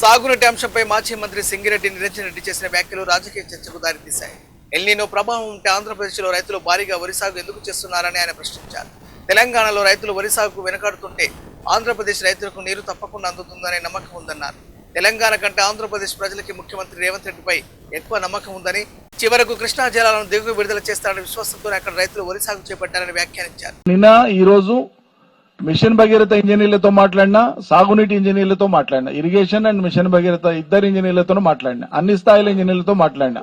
సాగునీటి అంశంపై మాజీ మంత్రి సింగిరెడ్డి నిరంజన్ రెడ్డి చేసిన వ్యాఖ్యలు రాజకీయ చర్చకు దారితీశాయి. ఎల్నినో ప్రభావం ఉంటే ఆంధ్రప్రదేశ్లో రైతులు భారీగా వరి సాగు ఎందుకు చేస్తున్నారని ఆయన ప్రశ్నించారు. తెలంగాణలో రైతులు వరి సాగుకు వెనుకాడుతుంటే ఆంధ్రప్రదేశ్ రైతులకు నీరు తప్పకుండా అందుతుందనే నమ్మకం ఉందన్నారు. తెలంగాణ కంటే ఆంధ్రప్రదేశ్ ప్రజలకి ముఖ్యమంత్రి రేవంత్ రెడ్డిపై ఎక్కువ నమ్మకం ఉందని, చివరకు కృష్ణా జలాలను దిగువ విడుదల చేస్తారనే విశ్వాసంతో అక్కడ రైతులు వరి సాగు చేపట్టారని వ్యాఖ్యానించారు. నిన్న ఈ రోజు మిషన్ భగీరథ ఇంజనీర్లతో మాట్లాడినా, సాగునీటి ఇంజనీర్లతో మాట్లాడినా, ఇరిగేషన్ అండ్ మిషన్ భగీరథ ఇద్దరు ఇంజనీర్లతో మాట్లాడినా, అన్ని స్థాయిల ఇంజనీర్లతో మాట్లాడినా,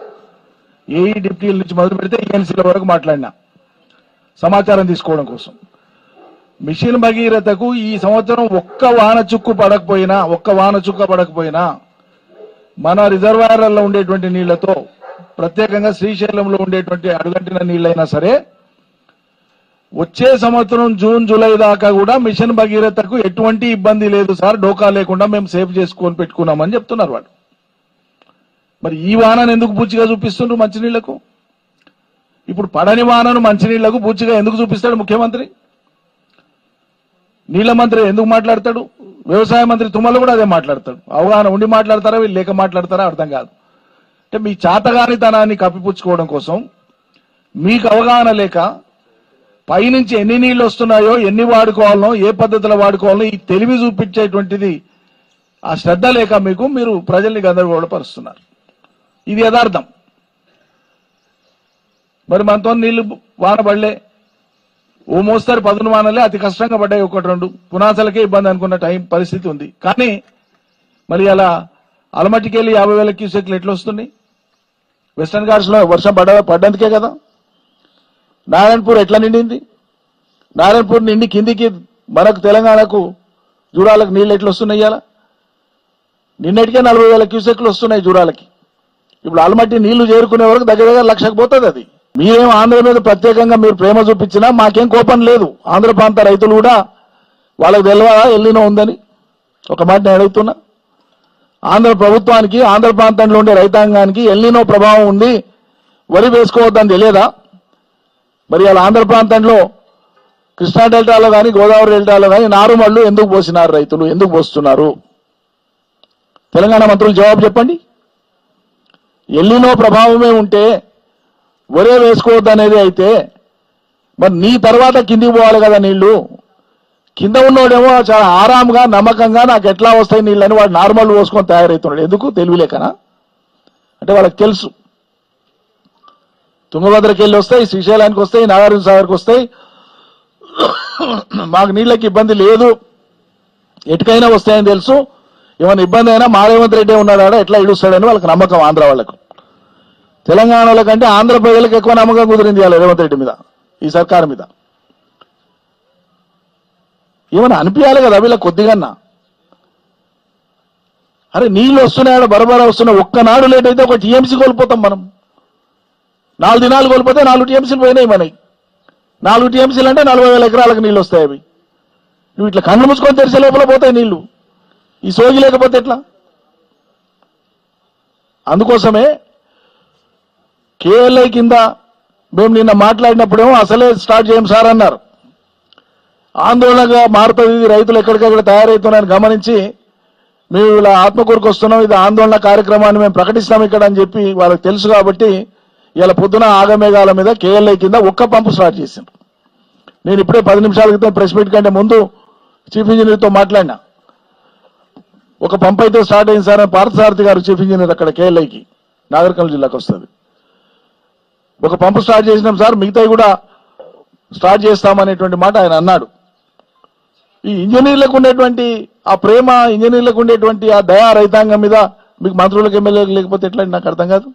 ఏఈ డిప్టీల నుంచి మొదలు పెడితే ఈఎన్సీల వరకు మాట్లాడినా సమాచారం తీసుకోవడం కోసం. మిషన్ భగీరథకు ఈ సంవత్సరం ఒక్క వాన చుక్క పడకపోయినా మన రిజర్వాయర్లలో ఉండేటువంటి నీళ్లతో, ప్రత్యేకంగా శ్రీశైలంలో ఉండేటువంటి అడుగంటిన నీళ్లైనా సరే వచ్చే సంవత్సరం జూన్ జూలై దాకా కూడా మిషన్ భగీరథకు ఎటువంటి ఇబ్బంది లేదు సార్, డోకా లేకుండా మేము సేవ్ చేసుకొని పెట్టుకున్నామని చెప్తున్నారు వాళ్ళు. మరి ఈ వానను ఎందుకు పూచిగా చూపిస్తుండ్రు మంచినీళ్లకు? ఇప్పుడు పడని వానను మంచినీళ్లకు పూచిగా ఎందుకు చూపిస్తాడు ముఖ్యమంత్రి? నీళ్ల మంత్రి ఎందుకు మాట్లాడతాడు? వ్యవసాయ మంత్రి తుమ్మలు కూడా అదే మాట్లాడతాడు. అవగాహన ఉండి మాట్లాడతారా, వీళ్ళు లేక మాట్లాడతారా అర్థం కాదు. అంటే మీ చాతగానితనాన్ని కప్పిపుచ్చుకోవడం కోసం, మీకు అవగాహన లేక పైనుంచి ఎన్ని నీళ్లు వస్తున్నాయో, ఎన్ని వాడుకోవాలనో, ఏ పద్ధతిలో వాడుకోవాలనో ఈ తెలివి చూపించేటువంటిది ఆ శ్రద్ధ లేక మీరు ప్రజల్ని గందరగోళపరుస్తున్నారు. ఇది యథార్థం. మరి మనతో నీళ్లు వాన పడలే, ఓ మోస్తారు పదును వానలే అతి కష్టంగా పడ్డాయి, ఒకటి రెండు పునాసలకే ఇబ్బంది అనుకున్న పరిస్థితి ఉంది. కానీ మరి అలా అలమట్టికెళ్ళి 50,000 క్యూసెక్లు ఎట్లా వస్తున్నాయి? వెస్టర్న్ ఘాట్స్ లో వర్షం పడ్డందుకే కదా. నారాయణపూర్ ఎట్లా నిండింది? నారాయణపూర్ నిండి కిందికి మనకు తెలంగాణకు జూరాలకు నీళ్ళు ఎట్లా వస్తున్నాయి? అలా నిన్నటికే 40,000 క్యూసెక్లు వస్తున్నాయి జూరాలకి. ఇప్పుడు అలమట్టి నీళ్లు చేరుకునే వరకు దగ్గర 1,00,000 పోతుంది. అది మీరేం ఆంధ్ర మీద ప్రత్యేకంగా మీరు ప్రేమ చూపించినా మాకేం కోపం లేదు. ఆంధ్ర ప్రాంత రైతులు కూడా వాళ్ళకి తెలియదా ఎల్లినో ఉందని? ఒక మాట నేను అడుగుతున్నా. ఆంధ్ర ప్రభుత్వానికి, ఆంధ్ర ప్రాంతంలో ఉండే రైతాంగానికి ఎల్లినో ప్రభావం ఉంది, వరి వేసుకోవద్దని తెలియదా? మరి అలా ఆంధ్ర ప్రాంతంలో కృష్ణా డెల్టాలో కానీ, గోదావరి డెల్టాలో కానీ నారుమళ్లు ఎందుకు పోసినారు రైతులు? ఎందుకు పోస్తున్నారు? తెలంగాణ మంత్రులు జవాబు చెప్పండి. ఎల్లినో ప్రభావమే ఉంటే వరే వేసుకోవద్దనేది అయితే మరి నీ తర్వాత కిందికి పోవాలి కదా నీళ్లు. కింద ఉన్నోడేమో చాలా ఆరాంగా, నమ్మకంగా నాకు ఎట్లా వస్తాయి నీళ్ళని వాడు నార్మల్ పోసుకొని తయారవుతున్నాడు. ఎందుకు? తెలివిలేకనా? అంటే వాళ్ళకి తెలుసు తుంగభద్రకి వెళ్ళి వస్తాయి, శ్రీశైలానికి వస్తాయి, నాగార్జున సాగర్కి వస్తాయి, మాకు నీళ్ళకి ఇబ్బంది లేదు, ఎటుకైనా వస్తాయని తెలుసు. ఏమైనా ఇబ్బంది అయినా మా రేవంత్ రెడ్డి ఉన్నాడా ఎట్లా ఇడుస్తాడని వాళ్ళకి నమ్మకం. ఆంధ్ర వాళ్ళకు, తెలంగాణ కంటే ఆంధ్ర ప్రజలకు ఎక్కువ నమ్మకం కుదిరింది ఇవాళ రేవంత్ రెడ్డి మీద, ఈ సర్కారు మీద. ఏమైనా అనిపించాలి కదా వీళ్ళ కొద్దిగన్నా. అరే నీళ్ళు వస్తున్నాయో బరబరా వస్తున్నా, ఒక్కనాడు లేట్ అయితే ఒక టీఎంసీ కోల్పోతాం మనం. 4 దినాలు కోల్పోతే 4 టీఎంసీలు పోయినాయి మనకి. 4 టీఎంసీలు అంటే 40,000 ఎకరాలకు నీళ్ళు వస్తాయి. అవి నువ్వు ఇట్లా కళ్ళు మూసుకొని తెరిచే లోపల పోతాయి నీళ్లు. ఈ సోగి లేకపోతే ఎట్లా? అందుకోసమే కేఎల్ఐ కింద మేము నిన్న మాట్లాడినప్పుడేమో అసలే స్టార్ట్ చేయం సార్ అన్నారు. ఆందోళనగా మారుతుంది, రైతులు ఎక్కడికక్కడ తయారవుతున్నారని గమనించి మేము ఇలా ఆత్మకూరుకు వస్తున్నాం, ఇది ఆందోళన కార్యక్రమాన్ని మేము ప్రకటిస్తాం ఇక్కడ అని చెప్పి వాళ్ళకి తెలుసు. కాబట్టి ఇలా పొద్దున ఆగమేఘాల మీద కేఎల్ఐ కింద ఒక్క పంపు స్టార్ట్ చేశాం. నేను ఇప్పుడే 10 నిమిషాల క్రితం ప్రెస్ మీట్ కంటే ముందు చీఫ్ ఇంజనీర్తో మాట్లాడినా. ఒక పంపు అయితే స్టార్ట్ అయింది సార్ అని పార్థసారథి గారు చీఫ్ ఇంజనీర్ అక్కడ కేఎల్ఐకి నాగర్కర్నూలు జిల్లాకు వస్తుంది. ఒక పంపు స్టార్ట్ చేసినాం సార్, మిగతాయి కూడా స్టార్ట్ చేస్తామనేటువంటి మాట ఆయన అన్నాడు. ఈ ఇంజనీర్లకు ఉండేటువంటి ఆ ప్రేమ, ఇంజనీర్లకు ఉండేటువంటి ఆ దయా రైతాంగం మీద మీకు మంత్రులకు, ఎమ్మెల్యేలకు లేకపోతే ఎట్లా నాకు అర్థం కాదు.